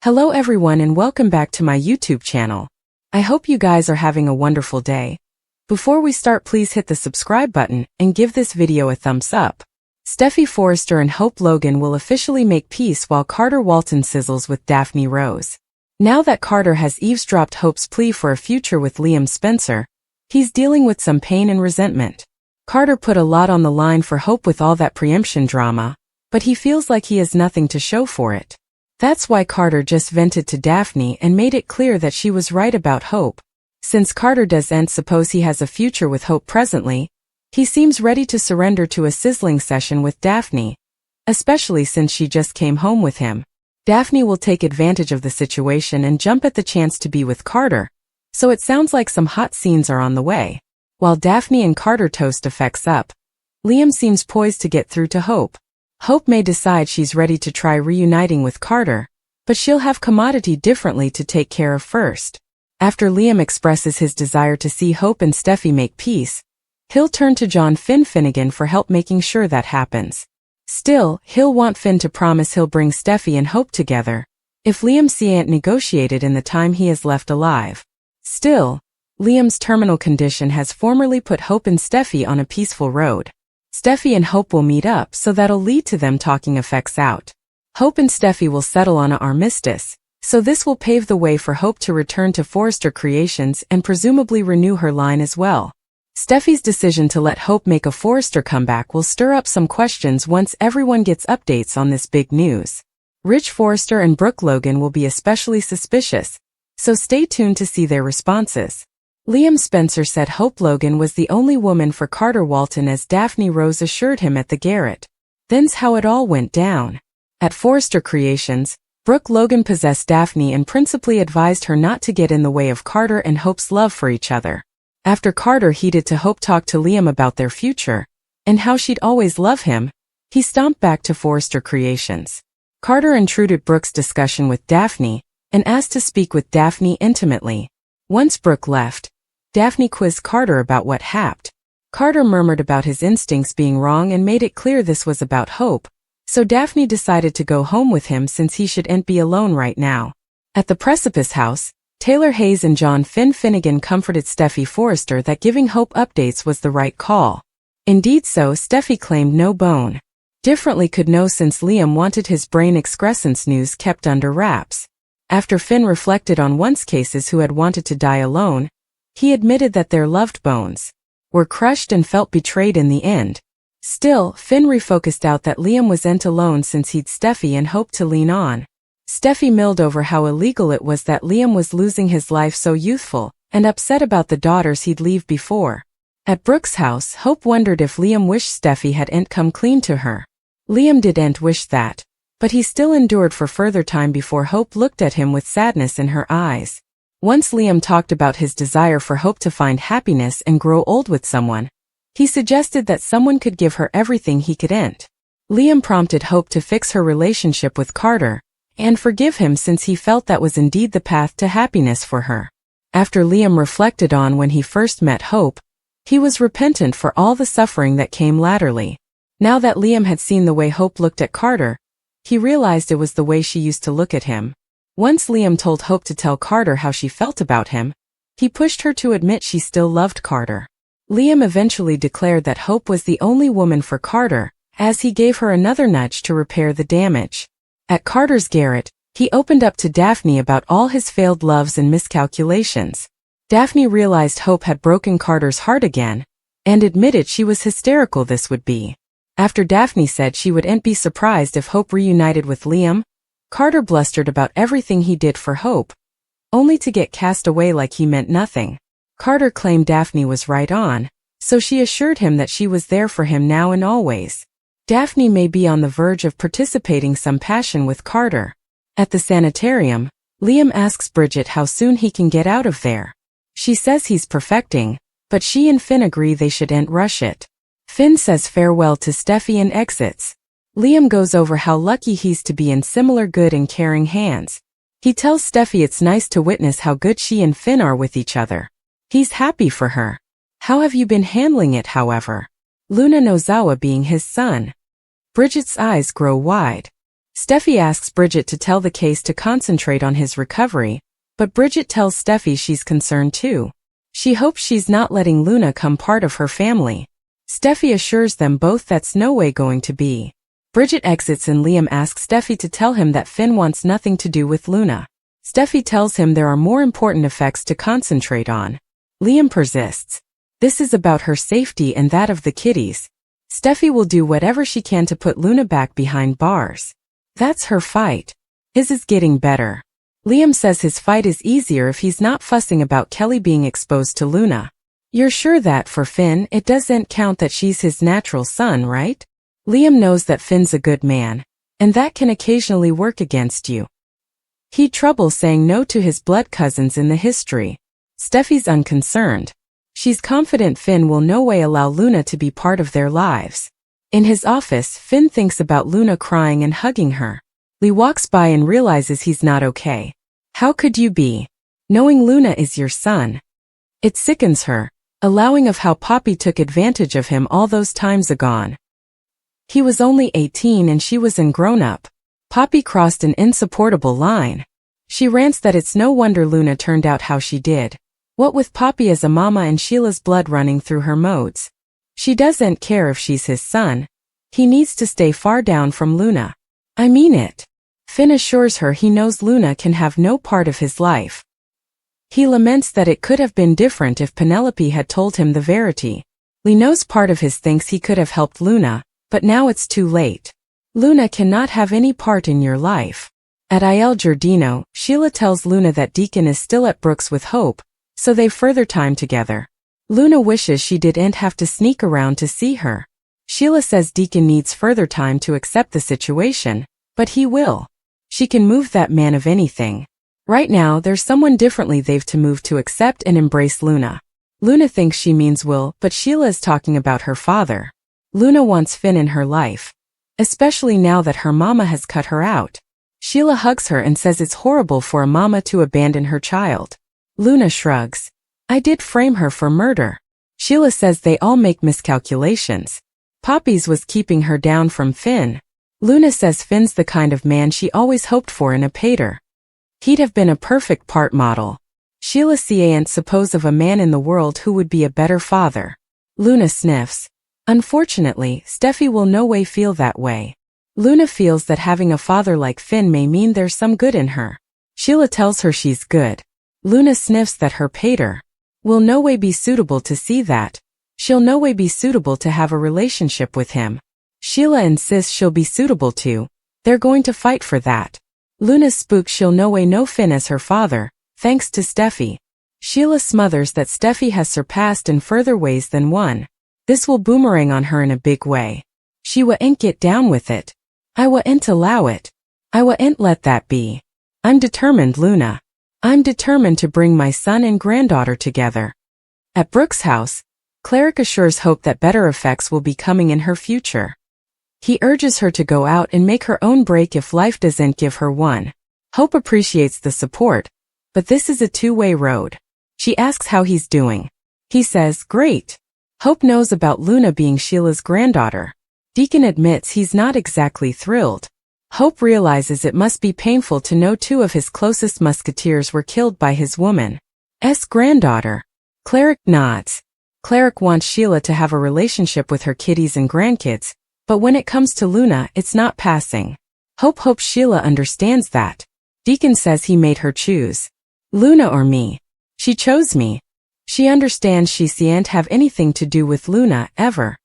Hello everyone and welcome back to my YouTube channel. I hope you guys are having a wonderful day. Before we start, please hit the subscribe button and give this video a thumbs up. Steffy Forrester and Hope Logan will officially make peace while Carter Walton sizzles with Daphne Rose. Now that Carter has eavesdropped Hope's plea for a future with Liam Spencer, he's dealing with some pain and resentment. Carter put a lot on the line for Hope with all that preemption drama, but he feels like he has nothing to show for it. That's why Carter just vented to Daphne and made it clear that she was right about Hope. Since Carter doesn't suppose he has a future with Hope presently, he seems ready to surrender to a sizzling session with Daphne, especially since she just came home with him. Daphne will take advantage of the situation and jump at the chance to be with Carter, so it sounds like some hot scenes are on the way. While Daphne and Carter toast effects up, Liam seems poised to get through to Hope. Hope may decide she's ready to try reuniting with Carter, but she'll have commodity differently to take care of first. After Liam expresses his desire to see Hope and Steffy make peace, he'll turn to John Finnegan for help making sure that happens. Still, he'll want Finn to promise he'll bring Steffy and Hope together, if Liam ain't negotiated in the time he is left alive. Still, Liam's terminal condition has formerly put Hope and Steffy on a peaceful road. Steffy and Hope will meet up, so that'll lead to them talking effects out. Hope and Steffy will settle on an armistice, so this will pave the way for Hope to return to Forrester Creations and presumably renew her line as well. Steffy's decision to let Hope make a Forrester comeback will stir up some questions once everyone gets updates on this big news. Rich Forrester and Brooke Logan will be especially suspicious, so stay tuned to see their responses. Liam Spencer said Hope Logan was the only woman for Carter Walton, as Daphne Rose assured him at the Garret. Then's how it all went down. At Forrester Creations, Brooke Logan possessed Daphne and principally advised her not to get in the way of Carter and Hope's love for each other. After Carter heeded to Hope talk to Liam about their future, and how she'd always love him, he stomped back to Forrester Creations. Carter intruded Brooke's discussion with Daphne, and asked to speak with Daphne intimately. Once Brooke left, Daphne quizzed Carter about what happened. Carter murmured about his instincts being wrong and made it clear this was about Hope, so Daphne decided to go home with him since he shouldn't be alone right now. At the Precipice House, Taylor Hayes and John Finnegan comforted Steffy Forrester that giving Hope updates was the right call. Indeed so, Steffy claimed no bone differently could know since Liam wanted his brain excrescence news kept under wraps. After Finn reflected on once cases who had wanted to die alone, he admitted that their loved bones were crushed and felt betrayed in the end. Still, Finn refocused out that Liam wasn't alone since he'd Steffy and Hope to lean on. Steffy milled over how illegal it was that Liam was losing his life so youthful, and upset about the daughters he'd leave before. At Brooke's house, Hope wondered if Liam wished Steffy hadn't come clean to her. Liam didn't wish that, but he still endured for further time before Hope looked at him with sadness in her eyes. Once Liam talked about his desire for Hope to find happiness and grow old with someone, he suggested that someone could give her everything he couldn't. Liam prompted Hope to fix her relationship with Carter and forgive him since he felt that was indeed the path to happiness for her. After Liam reflected on when he first met Hope, he was repentant for all the suffering that came latterly. Now that Liam had seen the way Hope looked at Carter, he realized it was the way she used to look at him. Once Liam told Hope to tell Carter how she felt about him, he pushed her to admit she still loved Carter. Liam eventually declared that Hope was the only woman for Carter, as he gave her another nudge to repair the damage. At Carter's garret, he opened up to Daphne about all his failed loves and miscalculations. Daphne realized Hope had broken Carter's heart again, and admitted she was hysterical this would be. After Daphne said she wouldn't be surprised if Hope reunited with Liam, Carter blustered about everything he did for Hope, only to get cast away like he meant nothing. Carter claimed Daphne was right on, so she assured him that she was there for him now and always. Daphne may be on the verge of participating some passion with Carter. At the sanitarium, Liam asks Bridget how soon he can get out of there. She says he's perfecting, but she and Finn agree they shouldn't rush it. Finn says farewell to Steffy and exits. Liam goes over how lucky he's to be in similar good and caring hands. He tells Steffy it's nice to witness how good she and Finn are with each other. He's happy for her. How have you been handling it, however? Luna Nozawa being his son. Bridget's eyes grow wide. Steffy asks Bridget to tell the case to concentrate on his recovery, but Bridget tells Steffy she's concerned too. She hopes she's not letting Luna come part of her family. Steffy assures them both that's no way going to be. Bridget exits and Liam asks Steffy to tell him that Finn wants nothing to do with Luna. Steffy tells him there are more important effects to concentrate on. Liam persists. This is about her safety and that of the kiddies. Steffy will do whatever she can to put Luna back behind bars. That's her fight. His is getting better. Liam says his fight is easier if he's not fussing about Kelly being exposed to Luna. You're sure that for Finn it doesn't count that she's his natural son, right? Liam knows that Finn's a good man, and that can occasionally work against you. He'd trouble saying no to his blood cousins in the history. Steffy's unconcerned. She's confident Finn will no way allow Luna to be part of their lives. In his office, Finn thinks about Luna crying and hugging her. Lee walks by and realizes he's not okay. How could you be? Knowing Luna is your son. It sickens her, allowing of how Poppy took advantage of him all those times agone. He was only 18 and she was an grown-up. Poppy crossed an insupportable line. She rants that it's no wonder Luna turned out how she did. What with Poppy as a mama and Sheila's blood running through her modes. She doesn't care if she's his son. He needs to stay far down from Luna. I mean it. Finn assures her he knows Luna can have no part of his life. He laments that it could have been different if Penelope had told him the verity. Lee knows part of his thinks he could have helped Luna, but now it's too late. Luna cannot have any part in your life. At Il Giardino, Sheila tells Luna that Deacon is still at Brooks with Hope, so they've further time together. Luna wishes she didn't have to sneak around to see her. Sheila says Deacon needs further time to accept the situation, but he will. She can move that man of anything. Right now there's someone differently they've to move to accept and embrace Luna. Luna thinks she means Will, but Sheila is talking about her father. Luna wants Finn in her life, especially now that her mama has cut her out. Sheila hugs her and says it's horrible for a mama to abandon her child. Luna shrugs. I did frame her for murder. Sheila says they all make miscalculations. Poppy's was keeping her down from Finn. Luna says Finn's the kind of man she always hoped for in a pater. He'd have been a perfect part model. Sheila can't suppose of a man in the world who would be a better father. Luna sniffs. Unfortunately, Steffy will no way feel that way. Luna feels that having a father like Finn may mean there's some good in her. Sheila tells her she's good. Luna sniffs that her pater will no way be suitable to see that. She'll no way be suitable to have a relationship with him. Sheila insists she'll be suitable to. They're going to fight for that. Luna's spooked she'll no way know Finn as her father, thanks to Steffy. Sheila smothers that Steffy has surpassed in further ways than one. This will boomerang on her in a big way. She wa'n't get down with it. I wa'n't allow it. I wa'n't let that be. I'm determined, Luna. I'm determined to bring my son and granddaughter together. At Brooks' house, Cleric assures Hope that better effects will be coming in her future. He urges her to go out and make her own break if life doesn't give her one. Hope appreciates the support, but this is a two-way road. She asks how he's doing. He says, great. Hope knows about Luna being Sheila's granddaughter. Deacon admits he's not exactly thrilled. Hope realizes it must be painful to know two of his closest musketeers were killed by his woman's granddaughter. Cleric nods. Cleric wants Sheila to have a relationship with her kiddies and grandkids, but when it comes to Luna, it's not passing. Hope hopes Sheila understands that. Deacon says he made her choose. Luna or me. She chose me. She understands she can't have anything to do with Luna, ever.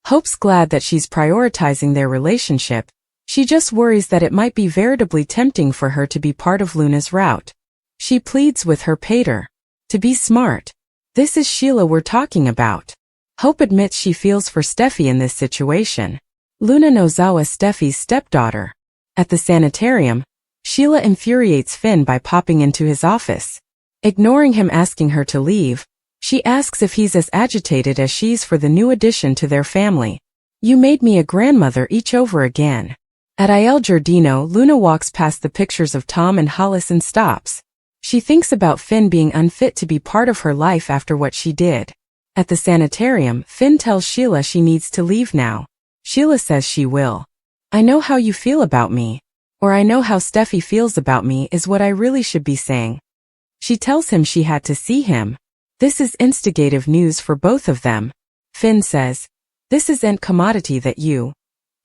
Hope's glad that she's prioritizing their relationship. She just worries that it might be veritably tempting for her to be part of Luna's route. She pleads with her pater to be smart. This is Sheila we're talking about. Hope admits she feels for Steffy in this situation. Luna Nozawa Steffy's stepdaughter. At the sanitarium, Sheila infuriates Finn by popping into his office. Ignoring him asking her to leave, she asks if he's as agitated as she's for the new addition to their family. You made me a grandmother each over again. At Il Giardino, Luna walks past the pictures of Tom and Hollis and stops. She thinks about Finn being unfit to be part of her life after what she did. At the sanitarium, Finn tells Sheila she needs to leave now. Sheila says she will. I know how you feel about me. or I know how Steffi feels about me is what I really should be saying. She tells him she had to see him. This is instigative news for both of them. Finn says, "This isn't commodity that you."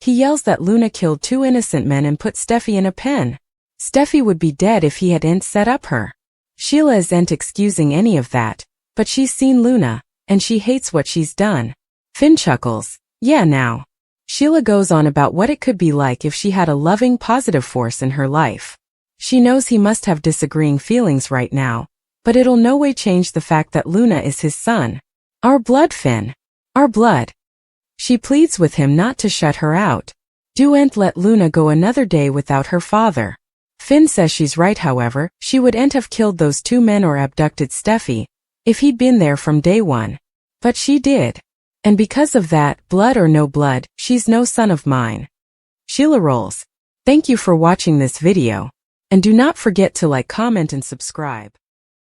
He yells that Luna killed 2 innocent men and put Steffi in a pen. Steffi would be dead if he hadn't set up her. Sheila isn't excusing any of that, but she's seen Luna, and she hates what she's done. Finn chuckles. Yeah, now. Sheila goes on about what it could be like if she had a loving, positive force in her life. She knows he must have disagreeing feelings right now, but it'll no way change the fact that Luna is his son. Our blood, Finn. Our blood. She pleads with him not to shut her out. Don't let Luna go another day without her father. Finn says she's right, however, she wouldn't have killed those 2 men or abducted Steffi if he'd been there from day one. But she did. And because of that, blood or no blood, she's no son of mine. Sheila rolls. Thank you for watching this video. And do not forget to like, comment, and subscribe.